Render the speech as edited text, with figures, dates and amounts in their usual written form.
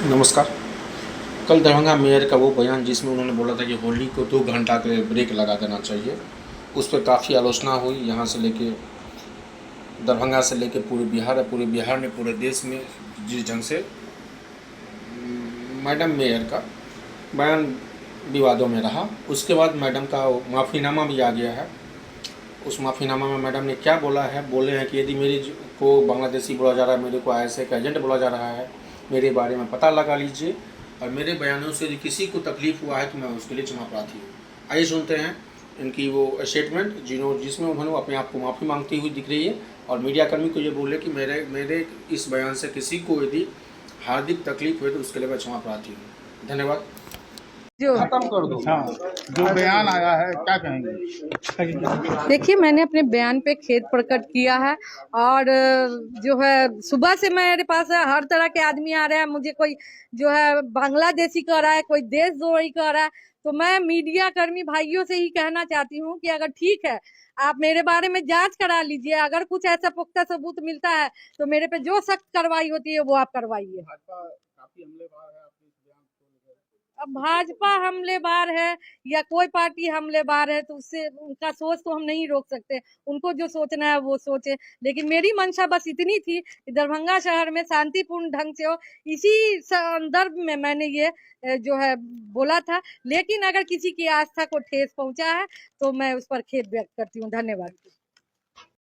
नमस्कार। कल दरभंगा मेयर का वो बयान जिसमें उन्होंने बोला था कि होली को 2 घंटा के लिए ब्रेक लगा देना चाहिए, उस पर काफ़ी आलोचना हुई। यहाँ से लेके दरभंगा से लेके पूरे बिहार ने, पूरे देश में जिस ढंग से मैडम मेयर का बयान विवादों में रहा, उसके बाद मैडम का माफ़ीनामा भी आ गया है। उस माफ़ीनामा में मैडम ने क्या बोला है, बोले हैं कि यदि को बांग्लादेशी बोला जा रहा है, मेरे को ISI का एजेंट बोला जा रहा है, मेरे बारे में पता लगा लीजिए और मेरे बयानों से यदि किसी को तकलीफ़ हुआ है तो मैं उसके लिए क्षमा प्रार्थी हूँ। आइए सुनते हैं इनकी वो स्टेटमेंट जिसमें उन्होंने अपने आप को माफ़ी मांगती हुई दिख रही है और मीडियाकर्मी को ये बोले कि मेरे इस बयान से किसी को यदि हार्दिक तकलीफ हुई तो उसके लिए मैं क्षमा प्रार्थी हूँ। धन्यवाद। जो खत्म कर दो। हाँ, जो बयान आया है क्या कहेंगे? देखिए, मैंने अपने बयान पे खेद प्रकट किया है और जो है सुबह से मेरे पास हर तरह के आदमी आ रहे हैं। मुझे कोई जो है बांग्लादेशी कह रहा है, कोई देशद्रोही कह रहा है। तो मैं मीडिया कर्मी भाइयों से ही कहना चाहती हूँ कि अगर ठीक है, आप मेरे बारे में जांच करा लीजिए। अगर कुछ ऐसा पुख्ता सबूत मिलता है तो मेरे पे जो सख्त कार्रवाई होती है वो आप करवाइए। काफी हमलेवार है आपके इस बयान को लेकर। अब भाजपा हमलेबार है या कोई पार्टी हमलेबार है तो उससे उनका सोच तो हम नहीं रोक सकते। उनको जो सोचना है वो सोचे, लेकिन मेरी मंशा बस इतनी थी कि दरभंगा शहर में शांतिपूर्ण ढंग से हो। इसी संदर्भ में मैंने ये जो है बोला था। लेकिन अगर किसी की आस्था को ठेस पहुंचा है तो मैं उस पर खेद व्यक्त करती हूँ। धन्यवाद।